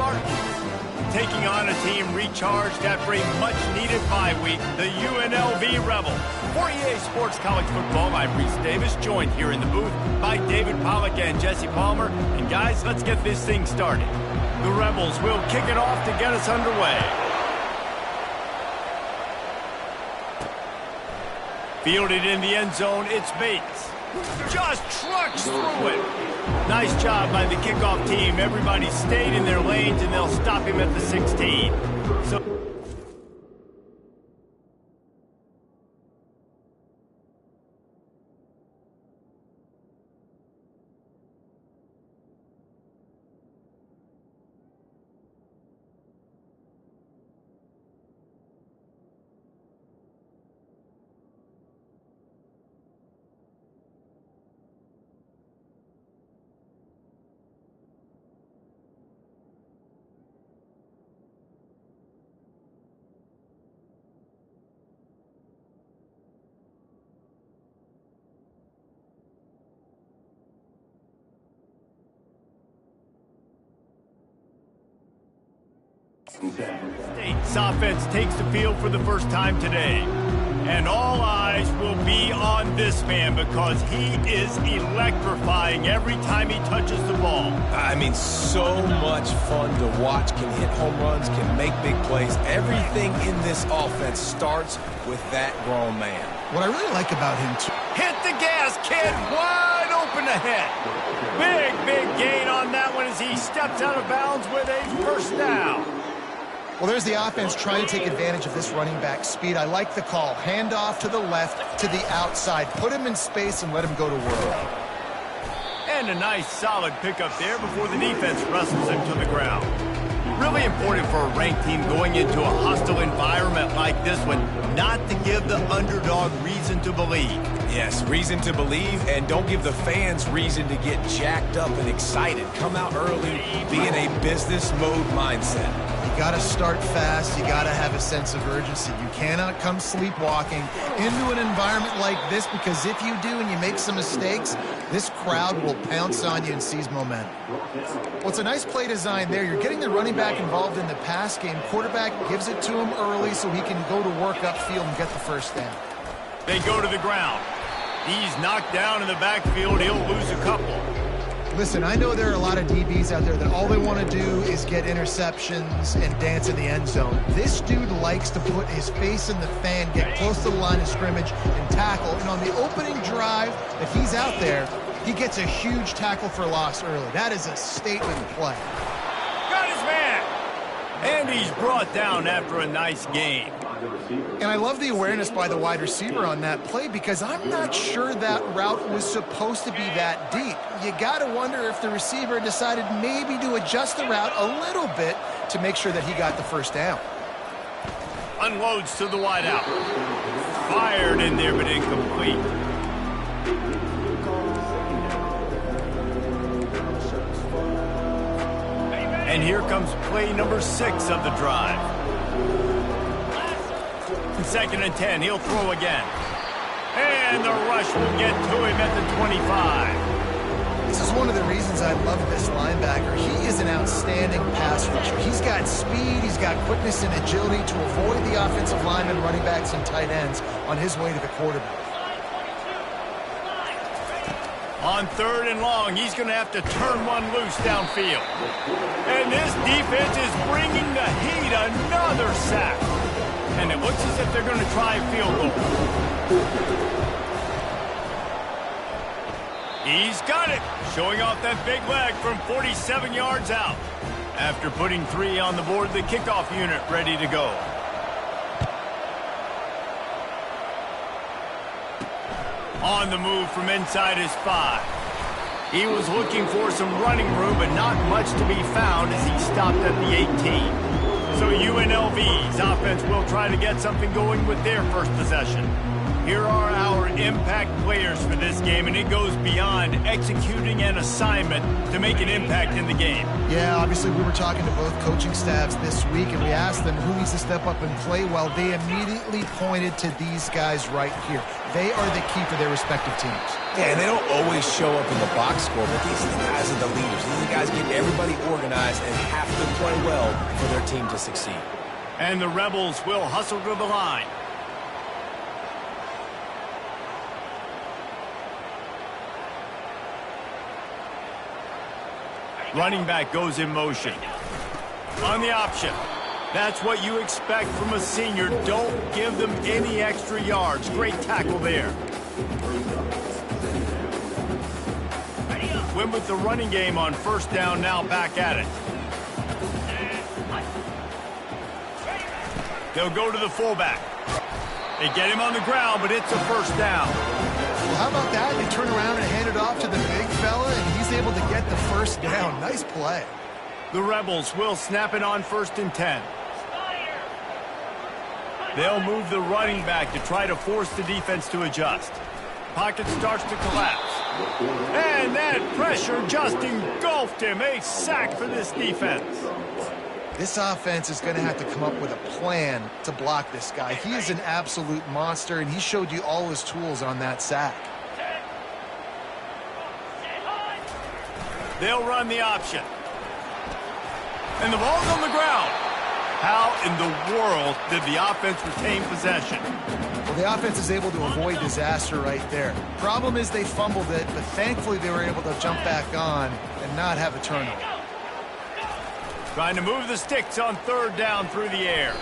start. Taking on a team recharged after a much-needed bye week, the UNLV Rebels. For EA Sports College Football, I'm Reese Davis, joined here in the booth by David Pollack and Jesse Palmer. And guys, let's get this thing started. The Rebels will kick it off to get us underway. Fielded in the end zone, it's Bates. Just trucks through it. Nice job by the kickoff team. Everybody stayed in their lanes, and they'll stop him at the 16. So State's offense takes the field for the first time today. And all eyes will be on this man because he is electrifying every time he touches the ball. I mean, so much fun to watch. Can hit home runs, can make big plays. Everything in this offense starts with that grown man. What I really like about him, too. Hit the gas, kid. Wide open ahead. Big gain on that one as he steps out of bounds with a first down. Well, there's the offense trying to take advantage of this running back speed. I like the call. Hand off to the left, to the outside. Put him in space and let him go to work. And a nice solid pickup there before the defense wrestles him to the ground. Really important for a ranked team going into a hostile environment like this one, not to give the underdog reason to believe. Yes, reason to believe, and don't give the fans reason to get jacked up and excited. Come out early, be in a business mode mindset. You got to start fast. You got to have a sense of urgency. You cannot come sleepwalking into an environment like this, because if you do and you make some mistakes, this crowd will pounce on you and seize momentum. Well, it's a nice play design there. You're getting the running back involved in the pass game. Quarterback gives it to him early so he can go to work upfield and get the first down. They go to the ground. He's knocked down in the backfield. He'll lose a couple. Listen, I know there are a lot of DBs out there that all they want to do is get interceptions and dance in the end zone. This dude likes to put his face in the fan, get close to the line of scrimmage, and tackle. And on the opening drive that he's out there, he gets a huge tackle for loss early. That is a statement play. Got his man! And he's brought down after a nice gain. And I love the awareness by the wide receiver on that play, because I'm not sure that route was supposed to be that deep. You got to wonder if the receiver decided maybe to adjust the route a little bit to make sure that he got the first down. Unloads to the wideout. Fired in there, but incomplete. And here comes play number 6 of the drive. 2nd and 10, he'll throw again. And the rush will get to him at the 25. This is one of the reasons I love this linebacker. He is an outstanding pass rusher. He's got speed, he's got quickness and agility to avoid the offensive linemen, running backs, and tight ends on his way to the quarterback. On 3rd and long, he's going to have to turn one loose downfield. And this defense is bringing the heat. Another sack. And it looks as if they're going to try a field goal. He's got it. Showing off that big leg from 47 yards out. After putting 3 on the board, the kickoff unit ready to go. On the move from inside his 5. He was looking for some running room, but not much to be found as he stopped at the 18. So UNLV's offense will try to get something going with their first possession. Here are our impact players for this game, and it goes beyond executing an assignment to make an impact in the game. Yeah, obviously we were talking to both coaching staffs this week, and we asked them who needs to step up and play well. They immediately pointed to these guys right here. They are the key for their respective teams. Yeah, and they don't always show up in the box score, but these guys are the leaders. These are the guys getting everybody organized and have to play well for their team to succeed. And the Rebels will hustle to the line. Running back goes in motion. On the option. That's what you expect from a senior. Don't give them any extra yards. Great tackle there. Went with the running game on first down, now back at it. They'll go to the fullback. They get him on the ground, but it's a first down. Well, how about that? They turn around and hand it off to the big fella, and he's able to get the first down. Nice play. The Rebels will snap it on 1st and 10. They'll move the running back to try to force the defense to adjust. Pocket starts to collapse. And that pressure just engulfed him. A sack for this defense. This offense is going to have to come up with a plan to block this guy. He is an absolute monster, and he showed you all his tools on that sack. They'll run the option. And the ball's on the ground. How in the world did the offense retain possession? Well, the offense is able to avoid disaster right there. Problem is they fumbled it, but thankfully they were able to jump back on and not have a turnover. Trying to move the sticks on 3rd down through the air.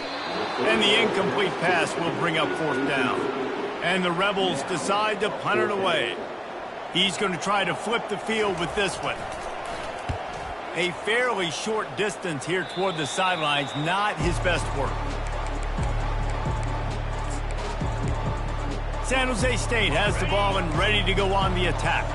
And the incomplete pass will bring up 4th down. And the Rebels decide to punt it away. He's going to try to flip the field with this one. A fairly short distance here toward the sidelines, not his best work. San Jose State has the ball and ready to go on the attack.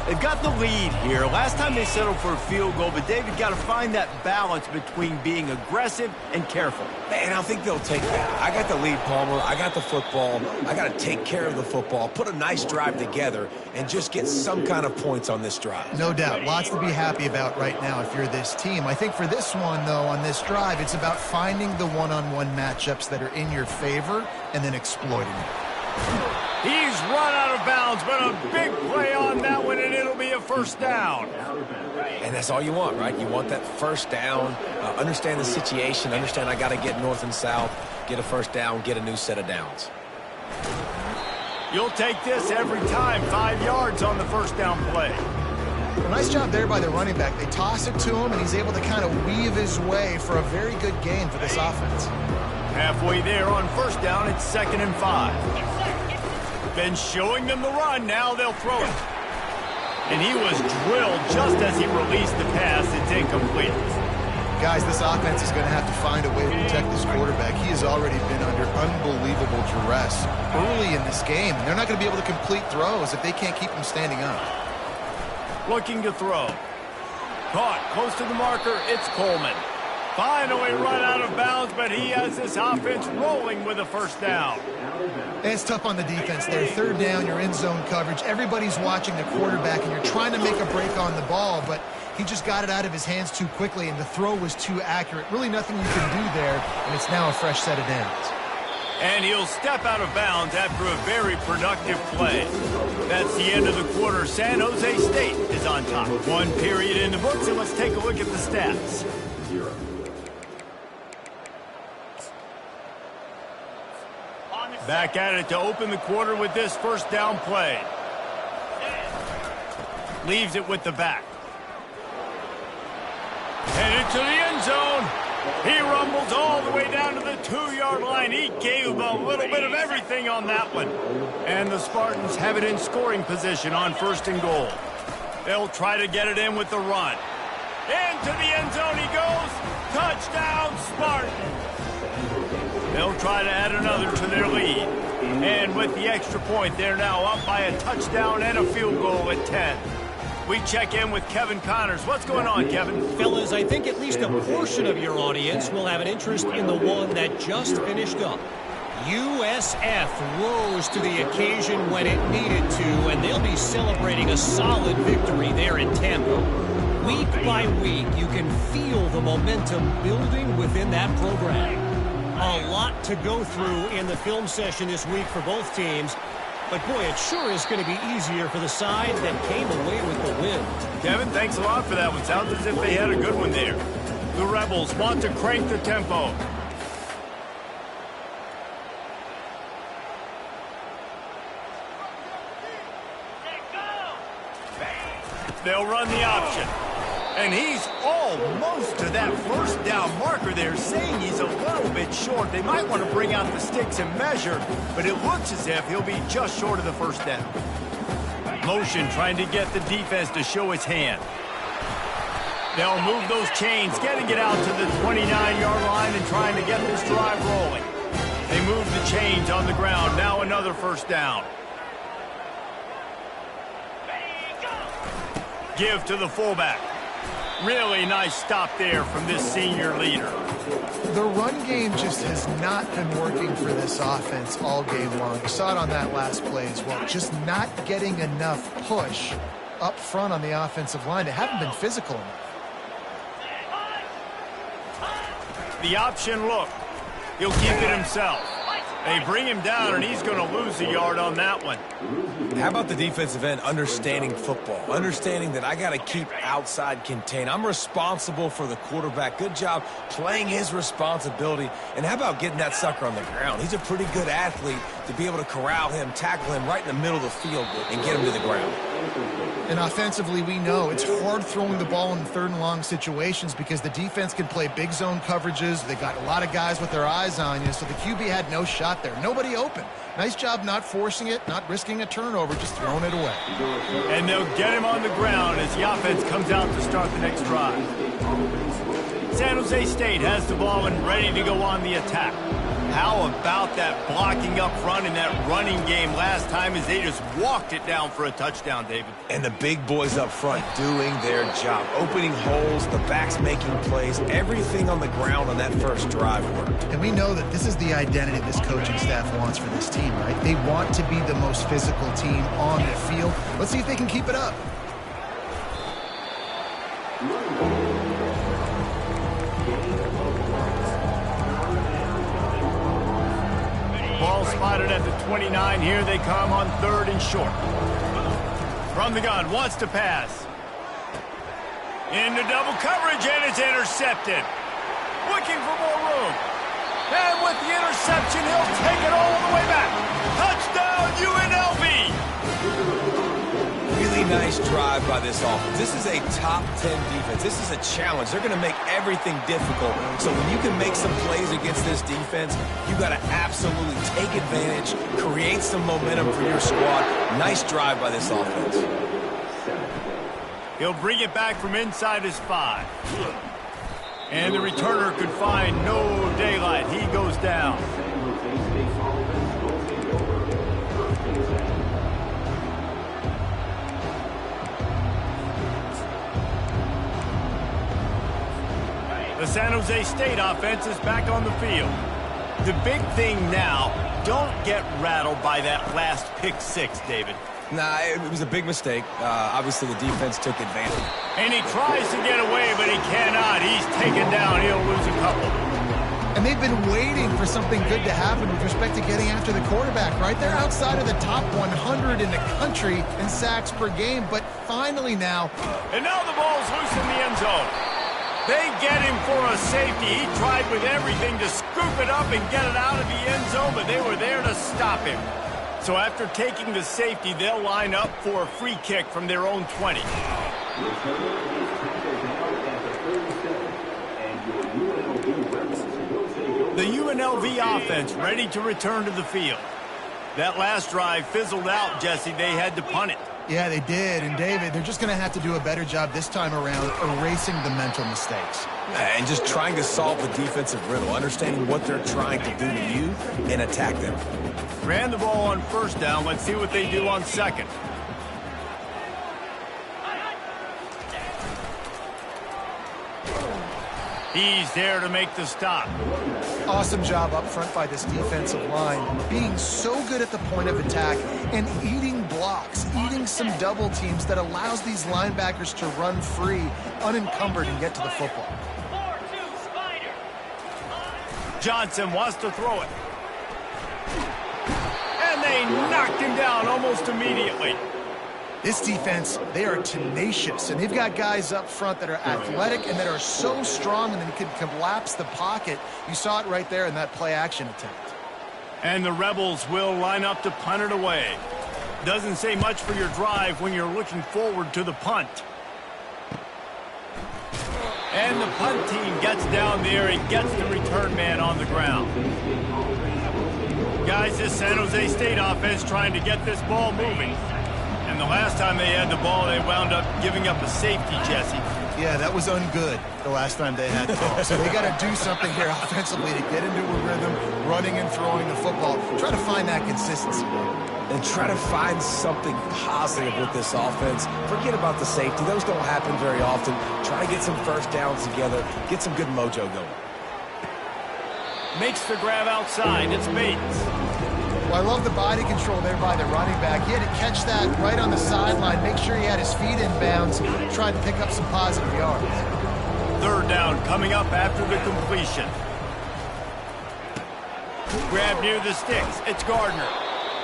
They've got the lead here. Last time they settled for a field goal, but David got to find that balance between being aggressive and careful. Man, I think they'll take that. I got the lead, Palmer. I got the football. I got to take care of the football, put a nice drive together, and just get some kind of points on this drive. No doubt. Lots to be happy about right now if you're this team. I think for this one, though, on this drive, it's about finding the one-on-one matchups that are in your favor and then exploiting it. He's run out of bounds, but a big play on that one, and it'll be a first down. And that's all you want, right? You want that first down, understand the situation, understand I got to get north and south, get a first down, get a new set of downs. You'll take this every time. 5 yards on the first down play. Well, nice job there by the running back. They toss it to him, and he's able to kind of weave his way for a very good gain for this offense. Halfway there on first down, it's 2nd and 5. Been showing them the run, now they'll throw it. And he was drilled just as he released the pass. It's incomplete. Guys, this offense is going to have to find a way to protect this quarterback. He has already been under unbelievable duress early in this game. They're not going to be able to complete throws if they can't keep him standing up. Looking to throw. Caught close to the marker, it's Coleman. Finally run out of bounds, but he has this offense rolling with a first down. And it's tough on the defense there. 3rd down, you're in zone coverage. Everybody's watching the quarterback, and you're trying to make a break on the ball, but he just got it out of his hands too quickly, and the throw was too accurate. Really nothing you can do there, and it's now a fresh set of downs. And he'll step out of bounds after a very productive play. That's the end of the quarter. San Jose State is on top. 1 period in the books, and let's take a look at the stats. Back at it to open the quarter with this first down play. Leaves it with the back. And into the end zone. He rumbles all the way down to the 2-yard line. He gave a little bit of everything on that one. And the Spartans have it in scoring position on 1st and goal. They'll try to get it in with the run. Into the end zone he goes. Touchdown, Spartans. They'll try to add another to their lead. And with the extra point, they're now up by a touchdown and a field goal at 10. We check in with Kevin Connors. What's going on, Kevin? Fellas, I think at least a portion of your audience will have an interest in the one that just finished up. USF rose to the occasion when it needed to, and they'll be celebrating a solid victory there in Tampa. Week by week, you can feel the momentum building within that program. A lot to go through in the film session this week for both teams, but boy, it sure is going to be easier for the side that came away with the win. Kevin, thanks a lot for that one. Sounds as if they had a good one there. The Rebels want to crank the tempo. They'll run the option. And he's almost to that first down marker there, saying he's a little bit short. They might want to bring out the sticks and measure, but it looks as if he'll be just short of the first down. Motion trying to get the defense to show its hand. They'll move those chains, getting it out to the 29-yard line and trying to get this drive rolling. They move the chains on the ground. Now another first down. Give to the fullback. Really nice stop there from this senior leader. The run game just has not been working for this offense all game long. You saw it on that last play as well. Just not getting enough push up front on the offensive line. They haven't been physical enough. The option look. He'll keep it himself. They bring him down, and he's going to lose a yard on that one. How about the defensive end understanding football, understanding that I got to keep outside contained. I'm responsible for the quarterback. Good job playing his responsibility. And how about getting that sucker on the ground? He's a pretty good athlete to be able to corral him, tackle him right in the middle of the field and get him to the ground. And offensively, we know it's hard throwing the ball in third and long situations because the defense can play big zone coverages. They got a lot of guys with their eyes on you, so the QB had no shot there. Nobody open. Nice job not forcing it, not risking a turnover, just throwing it away. And they'll get him on the ground as the offense comes out to start the next drive. San Jose State has the ball and ready to go on the attack. How about that blocking up front in that running game last time as they just walked it down for a touchdown, David? And the big boys up front doing their job, opening holes, the backs making plays, everything on the ground on that first drive worked. And we know that this is the identity this coaching staff wants for this team, right? They want to be the most physical team on the field. Let's see if they can keep it up. Ball spotted at the 29. Here they come on third and short. From the gun, wants to pass. Into double coverage, and it's intercepted. Looking for more room. And with the interception, he'll take it all the way back. Touchdown, UNLV! Really nice drive by this offense. This is a top 10 defense. This is a challenge. They're going to make everything difficult. So when you can make some plays against this defense, you got to absolutely take advantage, create some momentum for your squad. Nice drive by this offense. He'll bring it back from inside his 5. And the returner could find no daylight. He goes down. The San Jose State offense is back on the field. The big thing now, don't get rattled by that last pick 6, David. Nah, it was a big mistake. Obviously, the defense took advantage. And he tries to get away, but he cannot. He's taken down. He'll lose a couple. And they've been waiting for something good to happen with respect to getting after the quarterback, right? They're outside of the top 100 in the country in sacks per game, but finally now. And now the ball's loose in the end zone. They get him for a safety. He tried with everything to scoop it up and get it out of the end zone, but they were there to stop him. So after taking the safety, they'll line up for a free kick from their own 20. The UNLV offense ready to return to the field. That last drive fizzled out, Jesse. They had to punt it. Yeah, they did. And, David, they're just going to have to do a better job this time around erasing the mental mistakes. And just trying to solve the defensive riddle, understanding what they're trying to do to you and attack them. Ran the ball on first down. Let's see what they do on second. He's there to make the stop. Awesome job up front by this defensive line, being so good at the point of attack and eating blocks, eating some double teams that allows these linebackers to run free, unencumbered, and get to the football. Johnson wants to throw it. And they knocked him down almost immediately. This defense, they are tenacious, and they've got guys up front that are athletic and that are so strong and then can collapse the pocket. You saw it right there in that play-action attempt. And the Rebels will line up to punt it away. Doesn't say much for your drive when you're looking forward to the punt. And the punt team gets down there and gets the return man on the ground. Guys, this San Jose State offense trying to get this ball moving. And the last time they had the ball, they wound up giving up a safety, Jesse. Yeah, that was ungood the last time they had the ball. So they got to do something here offensively to get into a rhythm, running and throwing the football. Try to find that consistency. And try to find something positive with this offense. Forget about the safety. Those don't happen very often. Try to get some first downs together. Get some good mojo going. Makes the grab outside. It's Bates. Well, I love the body control there by the running back. He had to catch that right on the sideline, make sure he had his feet in bounds, tried to pick up some positive yards. Third down coming up after the completion. Grab near the sticks. It's Gardner.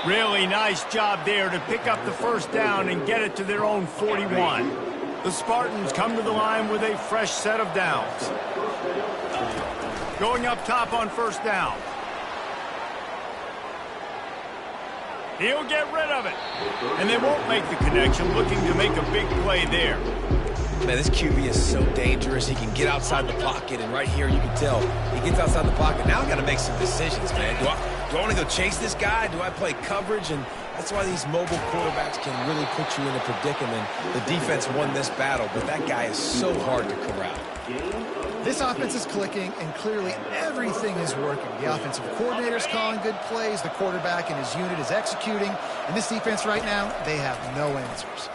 Really nice job there to pick up the first down and get it to their own 41. The Spartans come to the line with a fresh set of downs. Going up top on first down. He'll get rid of it. And they won't make the connection, looking to make a big play there. Man, this QB is so dangerous. He can get outside the pocket, and right here you can tell he gets outside the pocket. Now I got to make some decisions, man. Do I want to go chase this guy? Do I play coverage? And that's why these mobile quarterbacks can really put you in a predicament. The defense won this battle, but that guy is so hard to corral. This offense is clicking, and clearly everything is working. The offensive coordinator's calling good plays. The quarterback and his unit is executing. And this defense right now, they have no answers.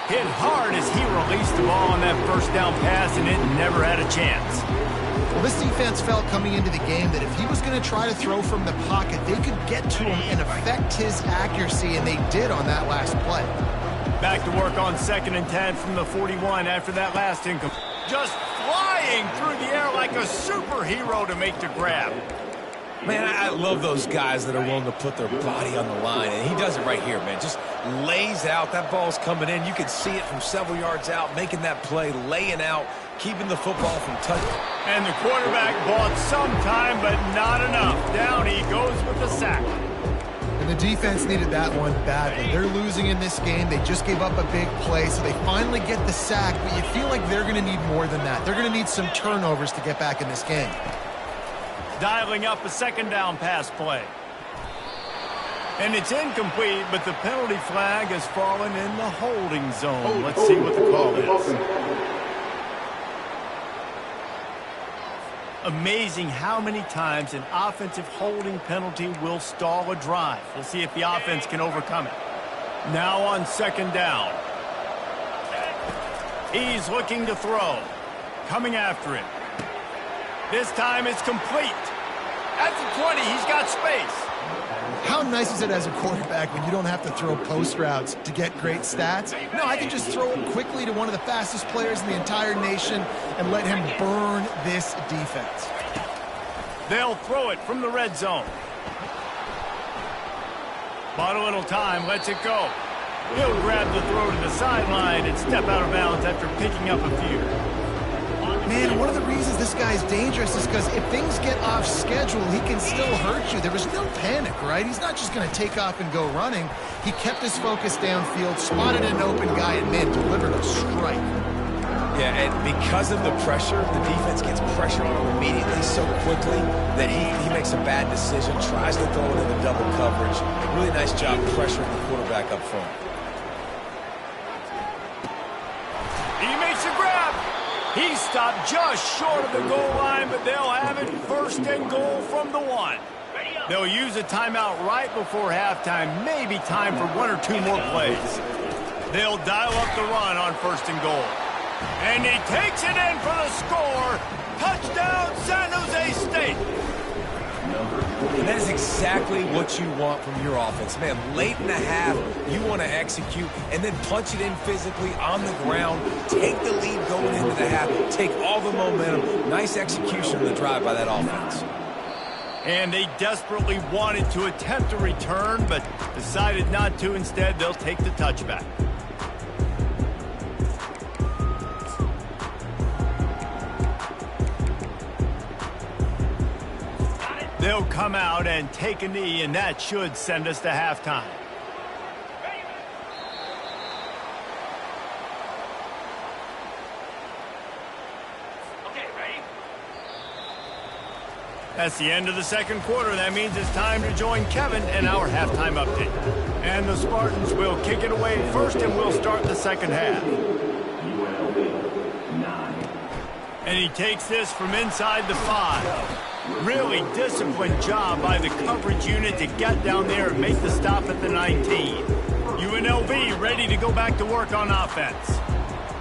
Hit hard as he released the ball on that first down pass, and it never had a chance. Well, this defense felt coming into the game that if he was going to try to throw from the pocket, they could get to him and affect his accuracy, and they did on that last play. Back to work on 2nd and 10 from the 41 after that last income. Just flying through the air like a superhero to make the grab. Man, I love those guys that are willing to put their body on the line, and he does it right here, man. Just lays out. That ball's coming in. You can see it from several yards out, making that play, laying out, keeping the football from touching. And the quarterback bought some time, but not enough. Down he goes with the sack. And the defense needed that one badly. They're losing in this game. They just gave up a big play, so they finally get the sack, but you feel like they're going to need more than that. They're going to need some turnovers to get back in this game. Dialing up a 2nd down pass play. And it's incomplete, but the penalty flag has fallen in the holding zone. Let's see what the call is. Amazing how many times an offensive holding penalty will stall a drive. We'll see if the offense can overcome it. Now on 2nd down. He's looking to throw. Coming after it. This time it's complete. At the 20, he's got space. How nice is it as a quarterback when you don't have to throw post routes to get great stats? No, I can just throw it quickly to one of the fastest players in the entire nation and let him burn this defense. They'll throw it from the red zone. Bought a little time, lets it go. He'll grab the throw to the sideline and step out of bounds after picking up a few. Man, one of the reasons this guy's dangerous is because if things get off schedule, he can still hurt you. There was no panic, right? He's not just going to take off and go running. He kept his focus downfield, spotted an open guy, and, man, delivered a strike. Yeah, and because of the pressure, the defense gets pressure on him immediately so quickly that he makes a bad decision, tries to throw it into double coverage. Really nice job pressuring the quarterback up front. He makes a grab. He stopped just short of the goal line, but they'll have it 1st and goal from the 1. They'll use a timeout right before halftime, maybe time for 1 or 2 more plays. They'll dial up the run on 1st and goal. And he takes it in for the score. Touchdown, San Jose! And that is exactly what you want from your offense. Man, late in the half, you want to execute and then punch it in physically on the ground, take the lead going into the half, take all the momentum. Nice execution of the drive by that offense. And they desperately wanted to attempt a return, but decided not to. Instead, they'll take the touchback. They'll come out and take a knee, and that should send us to halftime. That's the end of the second quarter. That means it's time to join Kevin and our halftime update. And the Spartans will kick it away first, and we'll start the second half. And he takes this from inside the 5. Really disciplined job by the coverage unit to get down there and make the stop at the 19. UNLV ready to go back to work on offense.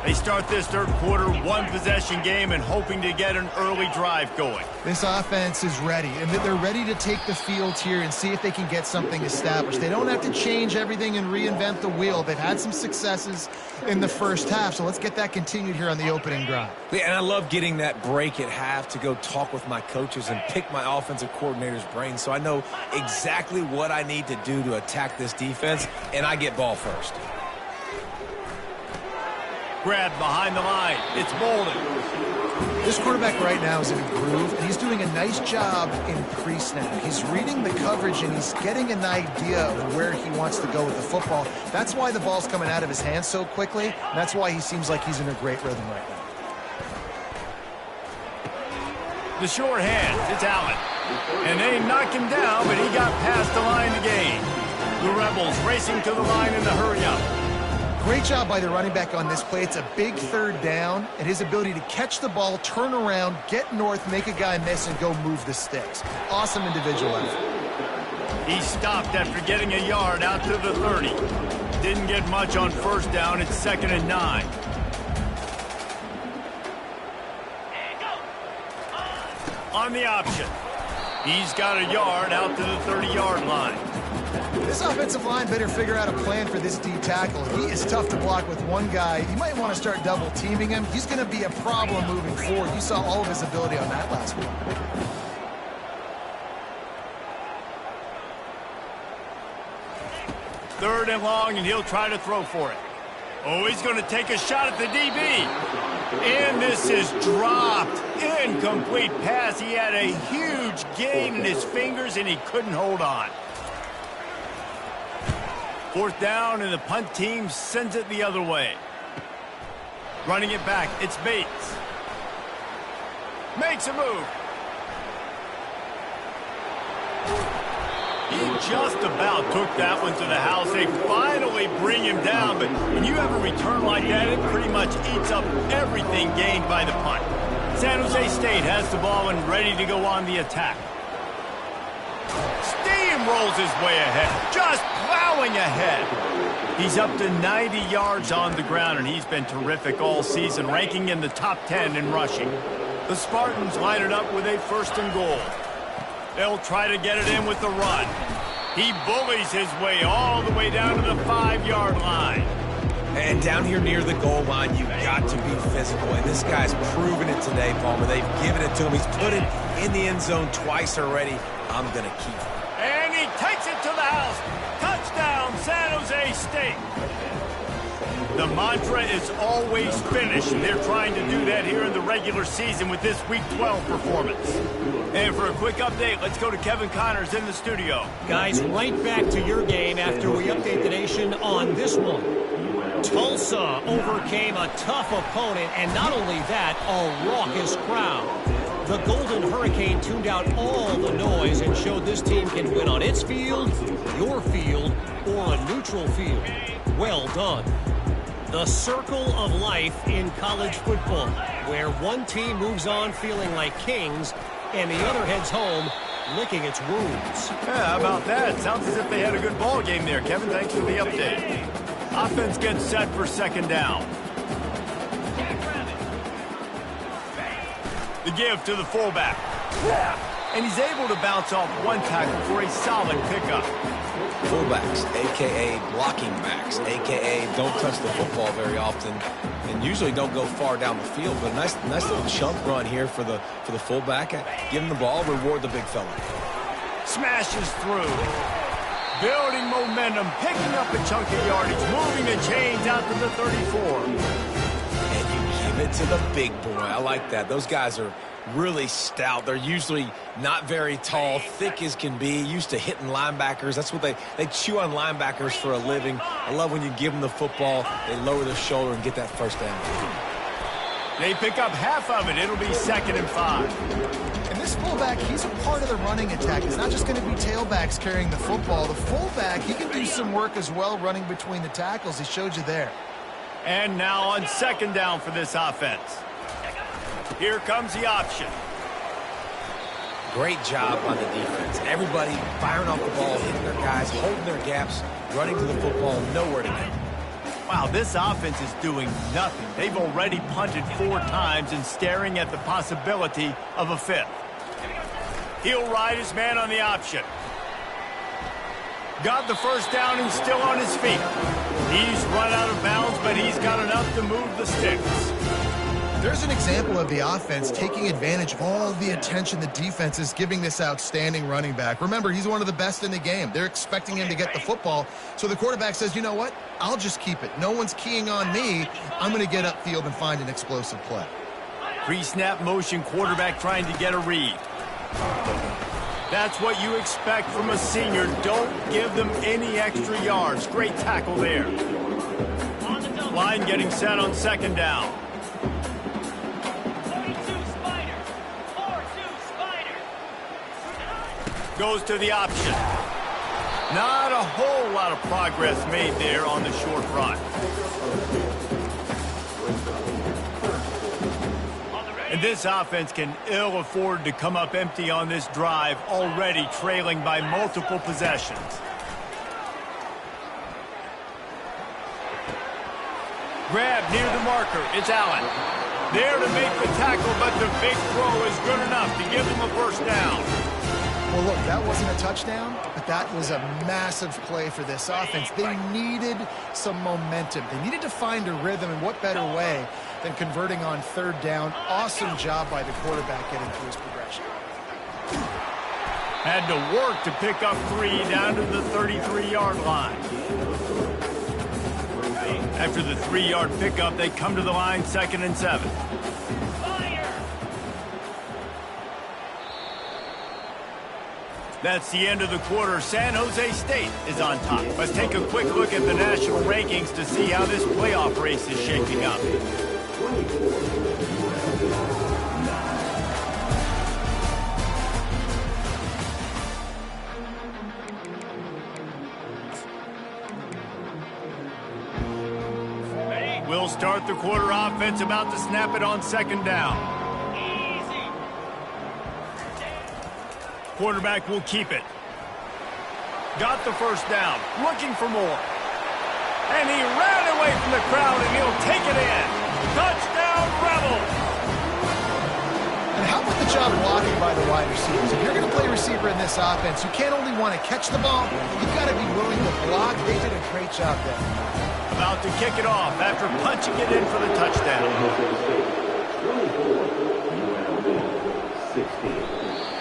They start this third quarter, one-possession game, and hoping to get an early drive going. This offense is ready, and they're ready to take the field here and see if they can get something established. They don't have to change everything and reinvent the wheel. They've had some successes in the first half, so let's get that continued here on the opening drive. Yeah, and I love getting that break at half to go talk with my coaches and pick my offensive coordinator's brain so I know exactly what I need to do to attack this defense, and I get ball first. Grabbed behind the line. It's Bolden. This quarterback right now is in a groove, and he's doing a nice job in pre-snap. He's reading the coverage, and he's getting an idea of where he wants to go with the football. That's why the ball's coming out of his hands so quickly, and that's why he seems like he's in a great rhythm right now. The short hand. It's Allen. And they knock him down, but he got past the line to gain. The Rebels racing to the line in the hurry-up. Great job by the running back on this play. It's a big third down, and his ability to catch the ball, turn around, get north, make a guy miss, and go move the sticks. Awesome individual effort. He stopped after getting a yard out to the 30. Didn't get much on first down. It's 2nd and 9. On the option. He's got a yard out to the 30-yard line. This offensive line better figure out a plan for this D tackle. He is tough to block with one guy. You might want to start double teaming him. He's going to be a problem moving forward. You saw all of his ability on that last one. Third and long, and he'll try to throw for it. Oh, he's going to take a shot at the DB. And this is dropped. Incomplete pass. He had a huge gain in his fingers, and he couldn't hold on. Fourth down, and the punt team sends it the other way. Running it back, it's Bates. Makes a move. He just about took that one to the house. They finally bring him down, but when you have a return like that, it pretty much eats up everything gained by the punt. San Jose State has the ball and ready to go on the attack. Steamrolls his way ahead, just plowing ahead. He's up to 90 yards on the ground, and he's been terrific all season, ranking in the top 10 in rushing. The Spartans line it up with a 1st and goal. They'll try to get it in with the run. He bullies his way all the way down to the 5-yard line. And down here near the goal line, you've got to be physical. And this guy's proven it today, Palmer. They've given it to him. He's put it in the end zone twice already. I'm going to keep it. And he takes it to the house. Touchdown, San Jose State. The mantra is always finish, and they're trying to do that here in the regular season with this Week 12 performance. And for a quick update, let's go to Kevin Connors in the studio. Guys, right back to your game after we update the nation on this one. Tulsa overcame a tough opponent, and not only that, a raucous crowd. The Golden Hurricane tuned out all the noise and showed this team can win on its field, your field, or a neutral field. Well done. The circle of life in college football, where one team moves on feeling like kings and the other heads home licking its wounds. Yeah, how about that? Sounds as if they had a good ball game there, Kevin. Thanks for the update. Offense gets set for 2nd down. The give to the fullback. And he's able to bounce off one tackle for a solid pickup. Fullbacks, a.k.a. blocking backs, a.k.a. don't touch the football very often and usually don't go far down the field. But a nice little chunk run here for the fullback. Give him the ball, reward the big fella. Smashes through. Building momentum, picking up a chunk of yardage, moving the chains out to the 34. And you give it to the big boy. I like that. Those guys are really stout. They're usually not very tall, thick as can be, used to hitting linebackers. That's what they chew on linebackers for a living. I love when you give them the football, they lower their shoulder and get that first down. They pick up half of it. It'll be 2nd and 5. And this fullback, he's a part of the running attack. It's not just going to be tailbacks carrying the football. The fullback, he can do some work as well running between the tackles. He showed you there. And now on 2nd down for this offense. Here comes the option. Great job on the defense. Everybody firing off the ball, hitting their guys, holding their gaps, running to the football, nowhere to go. Wow, this offense is doing nothing. They've already punted 4 times and staring at the possibility of a 5th. He'll ride his man on the option. Got the first down and still on his feet. He's run out of bounds, but he's got enough to move the sticks. There's an example of the offense taking advantage of all the attention the defense is giving this outstanding running back. Remember, he's one of the best in the game. They're expecting him to get the football. So the quarterback says, you know what? I'll just keep it. No one's keying on me. I'm going to get upfield and find an explosive play. Pre-snap motion, quarterback trying to get a read. That's what you expect from a senior. Don't give them any extra yards. Great tackle there. Line getting set on 2nd down. Goes to the option. Not a whole lot of progress made there on the short run. And this offense can ill afford to come up empty on this drive, already trailing by multiple possessions. Grab near the marker. It's Allen. There to make the tackle, but the big throw is good enough to give them a first down. Well, look, that wasn't a touchdown, but that was a massive play for this offense. They needed some momentum. They needed to find a rhythm, and what better way than converting on 3rd down. Awesome job by the quarterback getting through his progression. Had to work to pick up 3 down to the 33-yard line. After the 3-yard pickup, they come to the line 2nd and 7. That's the end of the quarter. San Jose State is on top. Let's take a quick look at the national rankings to see how this playoff race is shaping up. We'll start the quarter offense, about to snap it on 2nd down. Quarterback will keep it. Got the first down, looking for more. And he ran away from the crowd, and he'll take it in. Touchdown, Rebels! And how about the job blocking by the wide receivers? If you're going to play receiver in this offense, you can't only want to catch the ball, you've got to be willing to block. They did a great job there. About to kick it off after punching it in for the touchdown.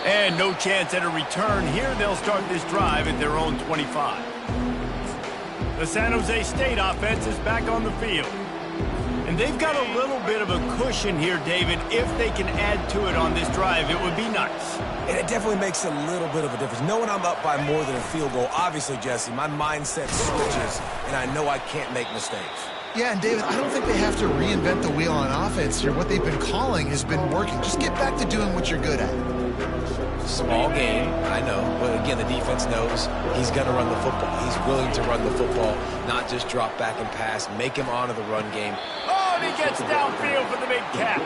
And no chance at a return here. They'll start this drive at their own 25. The San Jose State offense is back on the field. And they've got a little bit of a cushion here, David. If they can add to it on this drive, it would be nice. And it definitely makes a little bit of a difference. Knowing I'm up by more than a field goal, obviously, Jesse, my mindset switches, and I know I can't make mistakes. Yeah, and David, I don't think they have to reinvent the wheel on offense here. What they've been calling has been working. Just get back to doing what you're good at. Small game, I know, but again, the defense knows he's going to run the football. He's willing to run the football, not just drop back and pass, make him honor the run game. Oh, and he gets downfield for the big catch.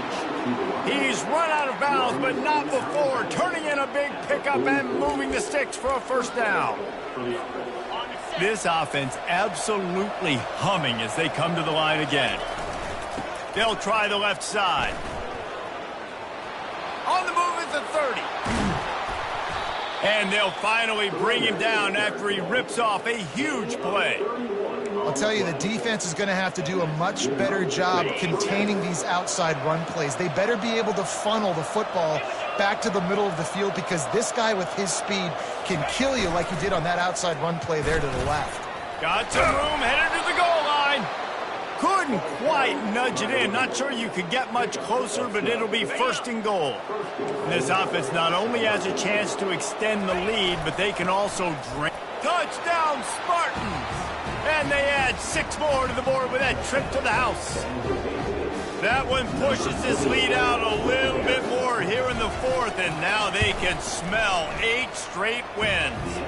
He's run out of bounds, but not before, turning in a big pickup and moving the sticks for a first down. This offense absolutely humming as they come to the line again. They'll try the left side. On the move is the 30. And they'll finally bring him down after he rips off a huge play. I'll tell you, the defense is going to have to do a much better job containing these outside run plays. They better be able to funnel the football back to the middle of the field, because this guy with his speed can kill you like he did on that outside run play there to the left. Got some room, headed to the goal line. Couldn't quite nudge it in. Not sure you could get much closer, but it'll be first and goal. This offense not only has a chance to extend the lead, but they can also drink. Touchdown, Spartans! And they add 6 more to the board with that trip to the house. That one pushes this lead out a little bit more here in the 4th, and now they can smell 8 straight wins.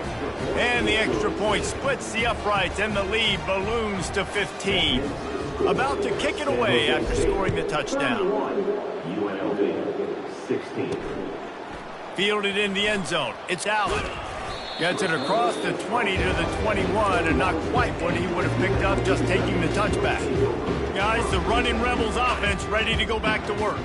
And the extra point splits the uprights, and the lead balloons to 15. About to kick it away after scoring the touchdown. UNLV 16. Fielded in the end zone. It's Allen. Gets it across the 20 to the 21, and not quite what he would have picked up just taking the touchback. Guys, the running Rebels offense ready to go back to work.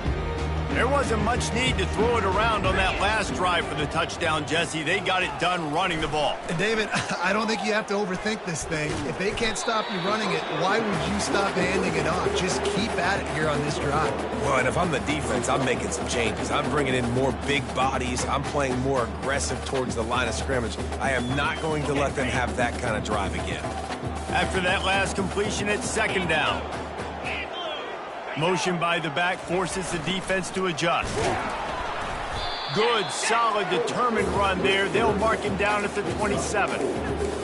There wasn't much need to throw it around on that last drive for the touchdown, Jesse. They got it done running the ball. And David, I don't think you have to overthink this thing. If they can't stop you running it, why would you stop handing it off? Just keep at it here on this drive. Well, and if I'm the defense, I'm making some changes. I'm bringing in more big bodies. I'm playing more aggressive towards the line of scrimmage. I am not going to let them have that kind of drive again. After that last completion, it's second down. Motion by the back forces the defense to adjust. Good, solid, determined run there. They'll mark him down at the 27.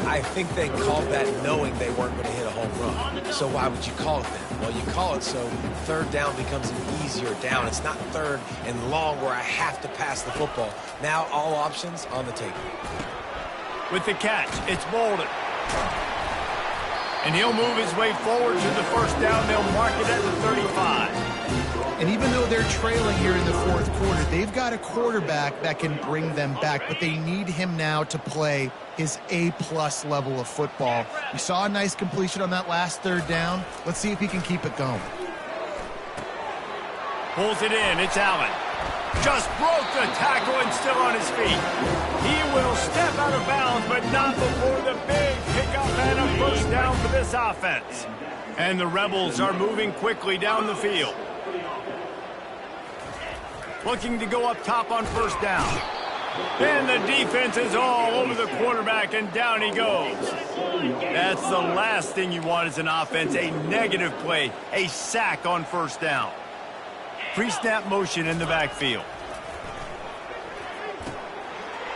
I think they called that knowing they weren't going to hit a home run. So why would you call it then? Well, you call it so third down becomes an easier down. It's not third and long where I have to pass the football. Now all options on the table. With the catch, it's Bolden. And he'll move his way forward to the first down. They'll mark it at the 35. And even though they're trailing here in the 4th quarter, they've got a quarterback that can bring them back, but they need him now to play his A-plus level of football. We saw a nice completion on that last third down. Let's see if he can keep it going. Pulls it in. It's Allen. Just broke the tackle and still on his feet. He will step out of bounds, but not before the big pickup and a first down for this offense. And the Rebels are moving quickly down the field. Looking to go up top on first down. And the defense is all over the quarterback, and down he goes. That's the last thing you want as an offense, a negative play, a sack on first down. Pre-snap motion in the backfield.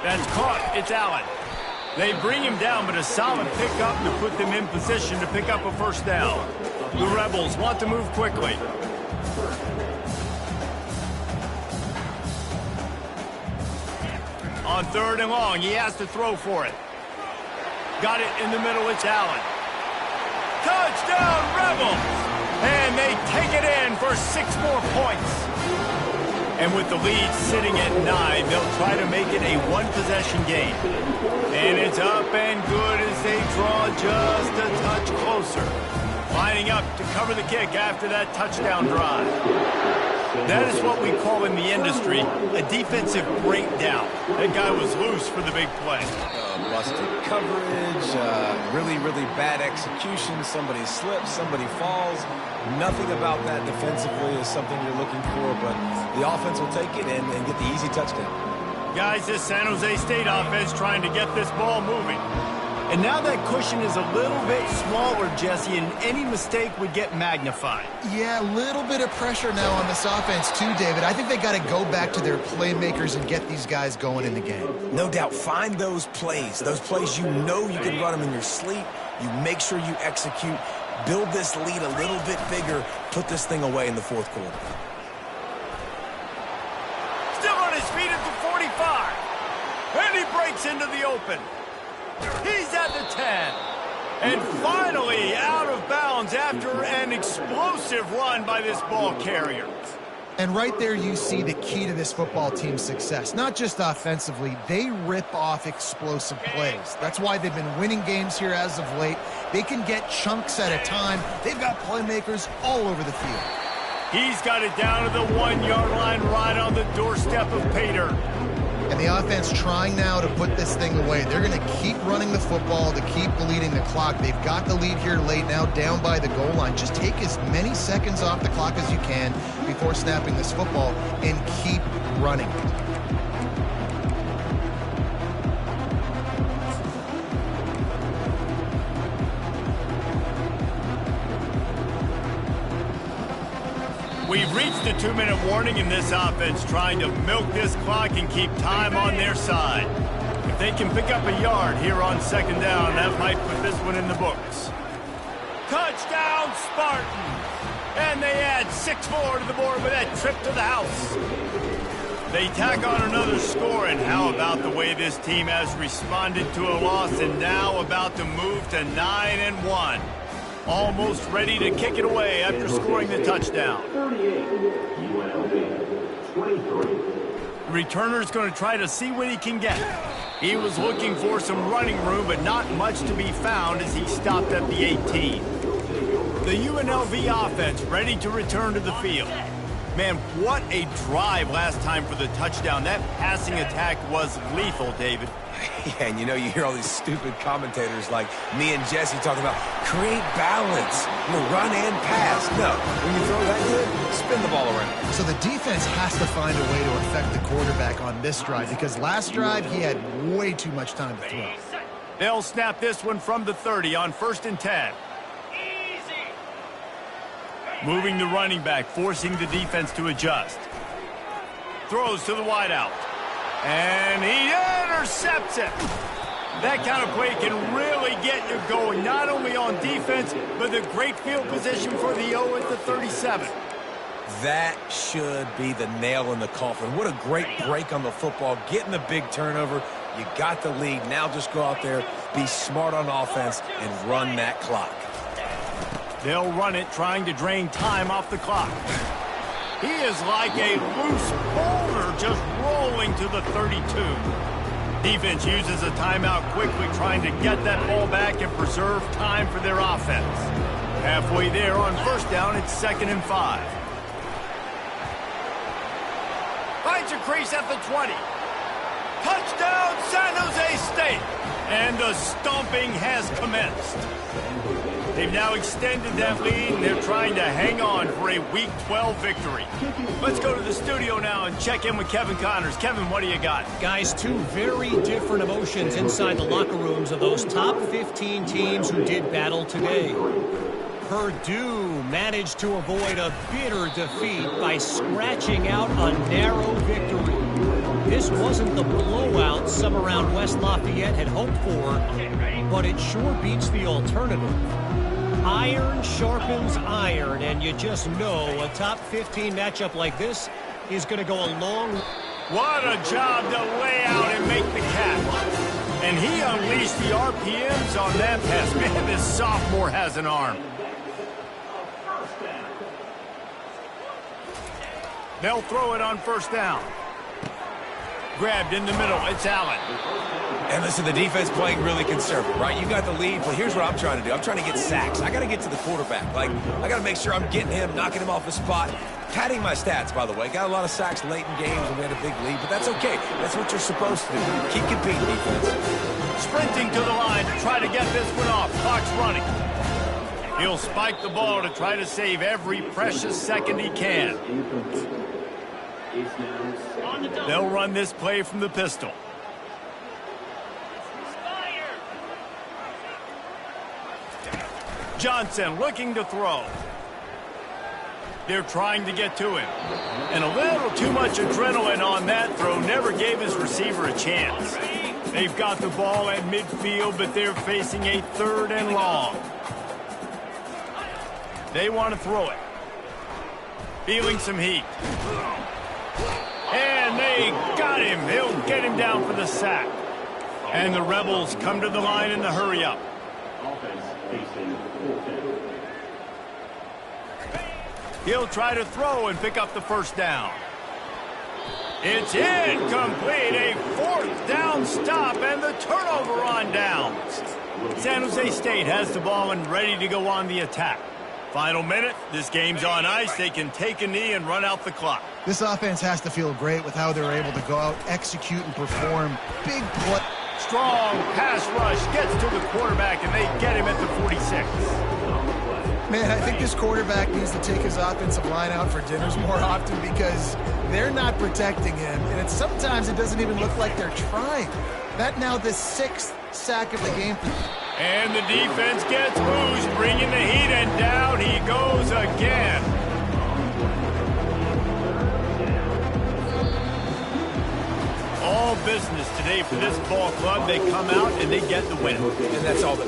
That's caught. It's Allen. They bring him down, but a solid pickup to put them in position to pick up a first down. The Rebels want to move quickly. On third and long, he has to throw for it. Got it in the middle. It's Allen. Touchdown, Rebels! And they take it in for 6 more points. And with the lead sitting at 9, they'll try to make it a one-possession game. And it's up and good as they draw just a touch closer. Lining up to cover the kick after that touchdown drive. That is what we call in the industry a defensive breakdown. That guy was loose for the big play. Busted coverage, really, really bad execution. Somebody slips, somebody falls. Nothing about that defensively is something you're looking for, but the offense will take it and get the easy touchdown. Guys, this San Jose State offense trying to get this ball moving. And now that cushion is a little bit smaller, Jesse, and any mistake would get magnified. Yeah, a little bit of pressure now on this offense too, David. I think they got to go back to their playmakers and get these guys going in the game. No doubt. Find those plays you know you can run them in your sleep. You make sure you execute. Build this lead a little bit bigger. Put this thing away in the 4th quarter. Still on his feet at the 45. And he breaks into the open. He's at the 10. And finally out of bounds after an explosive run by this ball carrier. And right there you see the key to this football team's success. Not just offensively, they rip off explosive plays. That's why they've been winning games here as of late. They can get chunks at a time. They've got playmakers all over the field. He's got it down to the 1-yard line right on the doorstep of pay dirt. and the offense trying now to put this thing away. They're going to keep running the football to keep bleeding the clock. They've got the lead here late now, down by the goal line. Just take as many seconds off the clock as you can before snapping this football and keep running. We've reached the 2-minute warning in this offense, trying to milk this clock and keep time on their side. If they can pick up a yard here on 2nd down, that might put this one in the books. Touchdown, Spartans! And they add 6 more to the board with that trip to the house. They tack on another score, and how about the way this team has responded to a loss and now about to move to 9-1. Almost ready to kick it away after scoring the touchdown. 38, UNLV, 23. Returner's going to try to see what he can get. He was looking for some running room, but not much to be found as he stopped at the 18. The UNLV offense ready to return to the field. Man, what a drive last time for the touchdown. That passing attack was lethal, David. Yeah, and you hear all these stupid commentators like me and Jesse talking about create balance, run and pass. No, when you throw that good, spin the ball around. So the defense has to find a way to affect the quarterback on this drive, because last drive he had way too much time to throw. They'll snap this one from the 30 on 1st and 10. Moving the running back, forcing the defense to adjust. Throws to the wideout. And he intercepts it. That kind of play can really get you going, not only on defense, but the great field position for the O at the 37. That should be the nail in the coffin. What a great break on the football, getting the big turnover. You got the lead. Now just go out there, be smart on offense, and run that clock. They'll run it, trying to drain time off the clock. He is like a loose boulder just rolling to the 32. Defense uses a timeout quickly, trying to get that ball back and preserve time for their offense. Halfway there on 1st down, it's 2nd and 5. Finds a crease at the 20. Touchdown, San Jose State! And the stomping has commenced. They've now extended that lead, and they're trying to hang on for a Week 12 victory. Let's go to the studio now and check in with Kevin Connors. Kevin, what do you got? Guys, two very different emotions inside the locker rooms of those top 15 teams who did battle today. Purdue managed to avoid a bitter defeat by scratching out a narrow victory. This wasn't the blowout some around West Lafayette had hoped for, but it sure beats the alternative. Iron sharpens iron, and you just know a top 15 matchup like this is going to go a long way. What a job to lay out and make the catch. And he unleashed the RPMs on that pass. Man, this sophomore has an arm. They'll throw it on 1st down. Grabbed in the middle. It's Allen. And listen, the defense playing really conservative, right? You got the lead, but here's what I'm trying to do. I'm trying to get sacks. I got to get to the quarterback. I got to make sure I'm getting him, knocking him off the spot. Padding my stats, by the way. Got a lot of sacks late in games when we had a big lead, but that's okay. That's what you're supposed to do. Keep competing, defense. Sprinting to the line to try to get this one off. Clock's running. He'll spike the ball to try to save every precious second he can. They'll run this play from the pistol. Johnson looking to throw. They're trying to get to him. And a little too much adrenaline on that throw never gave his receiver a chance. They've got the ball at midfield, but they're facing a 3rd and long. They want to throw it. Feeling some heat. And they got him. He'll get him down for the sack. And the Rebels come to the line in the hurry-up. He'll try to throw and pick up the 1st down. It's incomplete. A 4th down stop and the turnover on downs. San Jose State has the ball and ready to go on the attack. Final minute. This game's on ice. They can take a knee and run out the clock. This offense has to feel great with how they're able to go out, execute, and perform big play. Strong pass rush gets to the quarterback, and they get him at the 46. Man, I think this quarterback needs to take his offensive line out for dinners more often because they're not protecting him, and sometimes it doesn't even look like they're trying. That now the 6th sack of the game. And the defense gets loose, bringing the heat, and down he goes again. All business today for this ball club. They come out and they get the win. And that's all that